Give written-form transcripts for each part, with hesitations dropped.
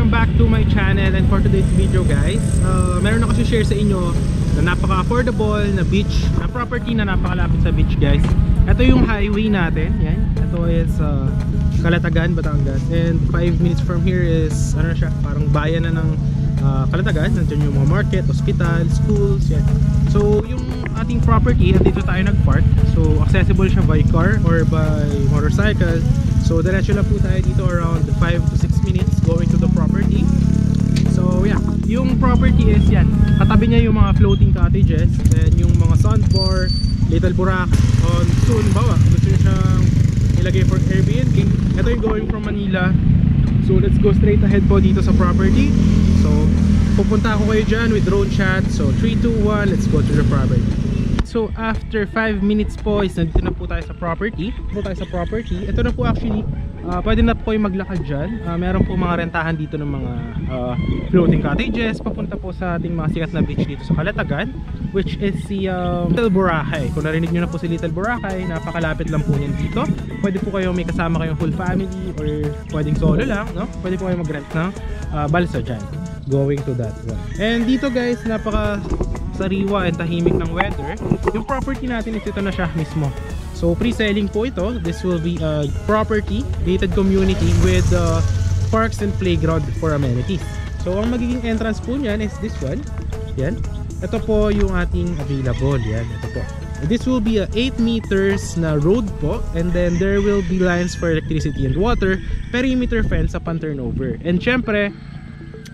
welcome back to my channel. And for today's video guys, meron ako share sa inyo na napaka-affordable na beach, na property na napakalapit sa beach guys. Ito yung highway natin, yan. Ito is Calatagan, Batangas. And 5 minutes from here is, ano na siya, parang bayan na ng Calatagan. Nandiyan yung mga market, hospital, schools, yan. So yung ating property, at dito tayo nag-park. So accessible siya by car or by motorcycle. So diretso lang po tayo dito around 5 to 6 minutes going to the property. So yeah, yung property is yan. Katabi niya yung mga floating cottages and yung mga sandbar, Little Boracay. On soon, bawa, gusto nyo siyang ilagay for Airbnb. Ito yung going from Manila. So let's go straight ahead po dito sa property. So pupunta ako kayo dyan with drone shot. So 3, 2, 1, let's go to the property. So after 5 minutes po is nandito na po tayo sa property. Ito na po actually, pwede na po kayo maglakad dyan. Meron po mga rentahan dito ng mga floating cottages. Papunta po sa ating mga sikat na beach dito sa Calatagan, which is si Little Boracay. Kung narinig nyo na po si Little Boracay, napakalapit lang po yan dito. Pwede po kayo may kasama kayong full family or pwedeng solo lang, no? Pwede po kayo mag-rent ng balsa dyan going to that one. And dito guys, napaka sariwa and tahimik ng weather. Yung property natin is ito na siya mismo. So pre-selling po ito. This will be a property, gated community with parks and playground for amenities. So ang magiging entrance po niyan is this one. Yan. Ito po yung ating available. Yan. Ito po. This will be a 8 meters na road po, and then there will be lines for electricity and water, perimeter fence upon turnover. And syempre,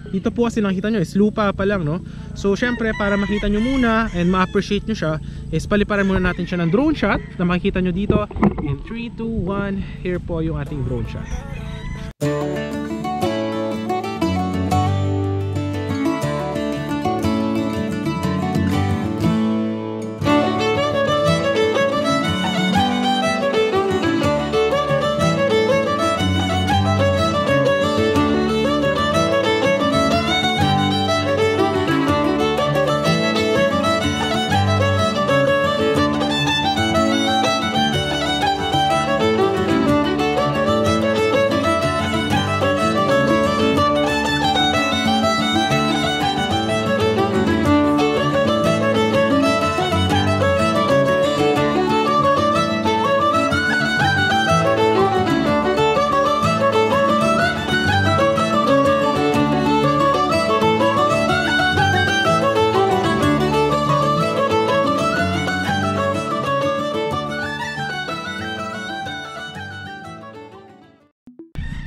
dito po kasi nakita nyo is lupa pa lang, no? So syempre para makita nyo muna and ma-appreciate nyo siya is paliparan muna natin siya ng drone shot na makikita nyo dito. In 3, 2, 1, here po yung ating drone shot.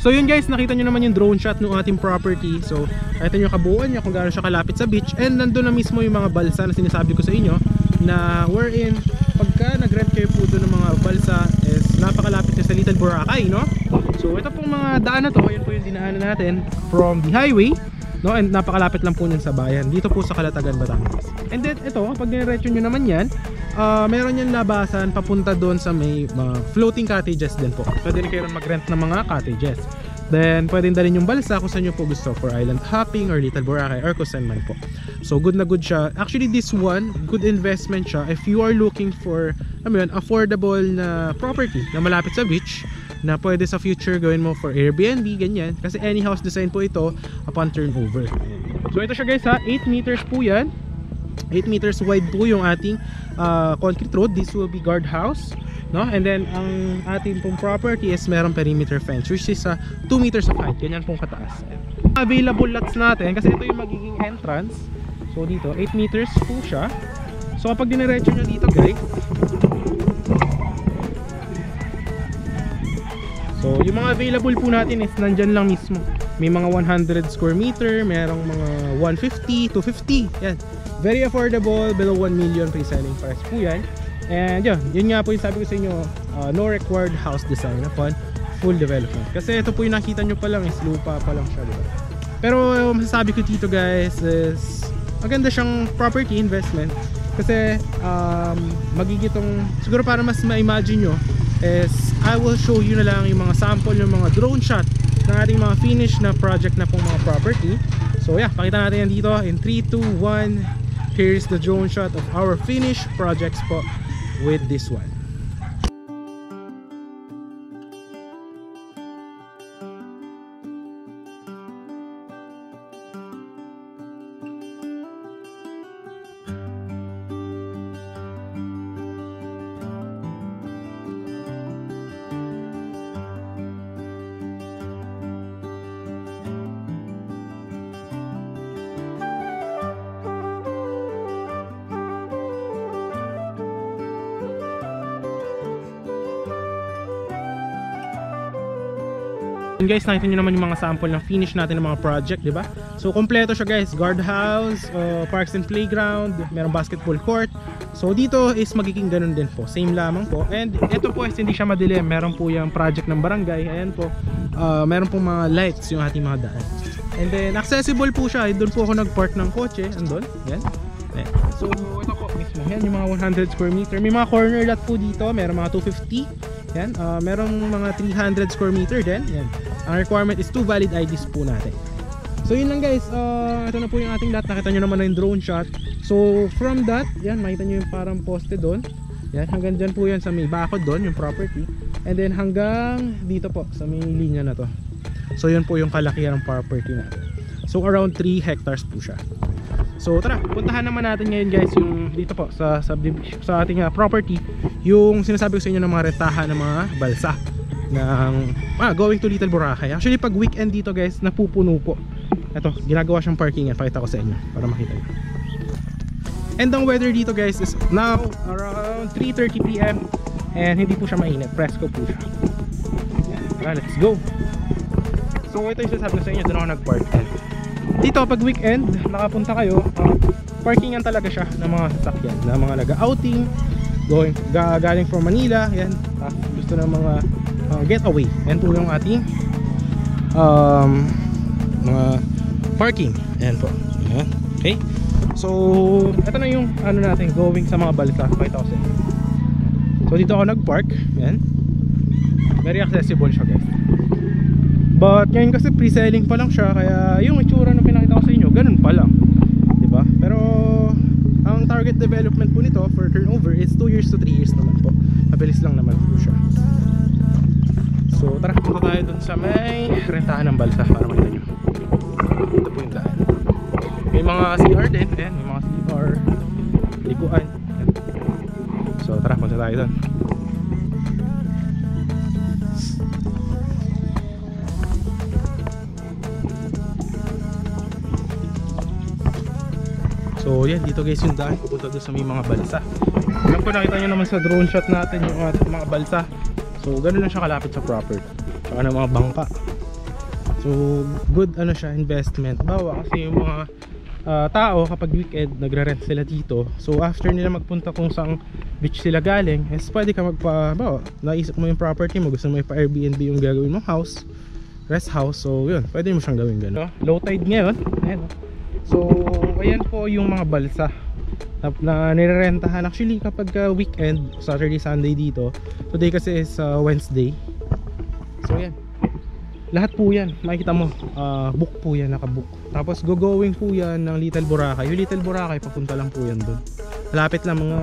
So yun guys, nakita nyo naman yung drone shot ng ating property. So nakita nyo kabuuan niya kung gaano siya kalapit sa beach. And nandun na mismo yung mga balsa na sinasabi ko sa inyo, na wherein pagka nag-rent kayo po doon ng mga balsa is napakalapit niya sa Little Boracay, no? So ito pong mga daan na to, yun po yung dinaanan natin from the highway, no? And napakalapit lang po niyan sa bayan dito po sa Calatagan, Batangas. And then ito, pag niretso nyo naman yan, meron yung labasan papunta doon sa may floating cottages din po. Pwede rin kayo mag-rent ng mga cottages. Then pwede dalhin yung balsa kung saan nyo po gusto, for island hopping or Little Boracay or kung saan man po. So good na good siya. Actually this one, good investment siya if you are looking for affordable na property na malapit sa beach, na pwede sa future gawin mo for Airbnb, ganyan. Kasi any house design po ito upon turnover. So ito siya guys ha, 8 meters po yan. 8 meters wide po yung ating concrete road. This will be guardhouse, no? And then ang ating pong property is merong perimeter fence, which is 2 meters of height. Ganyan pong kataas. Available lots natin kasi ito yung magiging entrance. So dito 8 meters po siya. So kapag diniretso nyo dito guys, so yung mga available po natin is nandyan lang mismo. May mga 100 square meter, merong mga 150, 250. Yan. Very affordable, below 1 million pre-selling price po yan. And yun nga po yung sabi ko sa inyo, no required house design upon full development. Kasi ito po yung nakita nyo pa lang is lupa pa lang siya, diba? Pero masasabi ko dito guys is maganda siyang property investment. Kasi magigitong, siguro para mas ma-imagine nyo is I will show you na lang yung mga sample, yung mga drone shot ng ating mga finished na project na pong mga property. So yeah, pakita natin yan dito in 3, 2, 1. Here's the drone shot of our finished projects po with this one. And guys, nakita nyo naman yung mga sample ng finish natin ng mga project, di ba? So kompleto siya guys, guardhouse, parks and playground, merong basketball court. So dito is magiging ganun din po, same lamang po. And ito po is hindi siya madilim, meron po yung project ng barangay. Ayan po, meron po mga lights yung ating mga daan. And then accessible po siya, doon po ako nag-park ng kotse, andun, yan. Ayan. So ito po mismo, yan yung mga 100 square meter. May mga corner lot po dito, meron mga 250. Yan, merong mga 300 square meter din. Yan. Ang requirement is 2 valid IDs po natin. So yun lang guys, ito na po yung ating lot. Nakita nyo naman na yung drone shot. So from that, yan, makita nyo yung parang poste doon. Yan, hanggang dyan po yan sa may bakod doon, yung property. And then hanggang dito po, sa may linya na to. So yun po yung kalakihan ng property natin. So around 3 hectares po siya. So tara, puntahan naman natin ngayon guys yung dito po sa ating property, yung sinasabi ko sa inyo ng mga rentahan ng mga balsa ng going to Little Boracay. Actually pag weekend dito guys, napupuno po. Ito, ginagawa siyang parkingan, pakita ko sa inyo para makita nyo. And ang weather dito guys is now around 3:30 PM and hindi po siya mainit, presko po siya. Tara, let's go. So ito yung sinasabi ko sa inyo, doon ako nag-park. Dito pag weekend nakapunta kayo, parkingan talaga siya ng mga sasakyan, ng mga nag-outing, galing from Manila, yan, gusto ng mga getaway. Yan po yung ating mga parking. Yan po. Yan. Okay. So ito na yung ano natin, going sa mga balsa. Pakita ko sa inyo. So dito ako nag-park. Yan. Very accessible siya guys. But ngayon kasi pre-selling pa lang siya, kaya yung itsura na pinakita ko sa inyo, ganun pa lang, diba? Pero ang target development po nito for turnover is 2 years to 3 years naman po. Mabilis lang naman po siya. So tara, punta tayo dun sa may rentahan ng balsa para makita nyo. Ito po yung daan. May mga CR din, ayan, may mga CR, likuan. So tara, punta tayo dun. So yan, dito guys yung daan pupunta doon sa may mga balsa. Alam ko nakita nyo naman sa drone shot natin yung mga balsa. So ganun lang siya kalapit sa property. Saka ng mga bangka. So good ano siya, investment. Bawa kasi yung mga tao kapag weekend nagre-rent sila dito. So after nila magpunta kung saan beach sila galing, is pwede ka bawa, naisip mo yung property mo, gusto mo ipa-Airbnb yung gagawin mong house, rest house. So yun, pwede mo siyang gawin gano'n. Low tide ngayon. Ayan. So ayan po yung mga balsa na nirerentahan actually kapag weekend, Saturday, Sunday dito. Today kasi is Wednesday. So ayan, lahat po yan makikita mo, book po yan, nakabook. Tapos going po yan ng Little Boracay. Yung Little Boracay papunta lang po yan dun, malapit lang, mga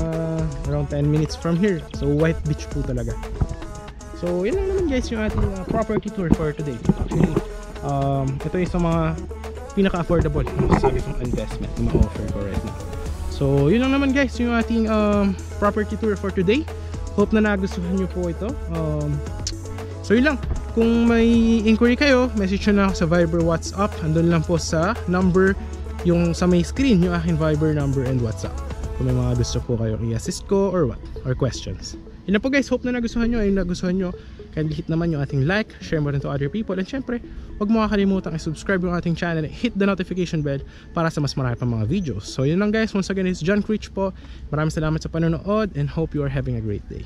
around 10 minutes from here. So White Beach po talaga. So yun lang naman guys yung ating property tour for today. Actually ito yung sa mga pinaka-affordable sabi kong investment na ma-offer ko right now. So yun lang naman guys yung ating property tour for today. Hope na nagustuhan nyo po ito. So yun lang, kung may inquiry kayo, message nyo na ako sa Viber, WhatsApp. Andun lang po sa number, yung sa may screen, yung aking Viber number and WhatsApp, kung may mga gusto po kayong i-assist ko or what, or questions. Yun lang po guys, hope na nagustuhan nyo. Ayun, nagustuhan nyo, kindly hit naman yung ating like, share mo rin to other people, and syempre huwag mo kakalimutan i-subscribe yung ating channel and hit the notification bell para sa mas marami pang mga videos. So yun lang guys, once again, it's John Critch po. Maraming salamat sa panonood and hope you are having a great day.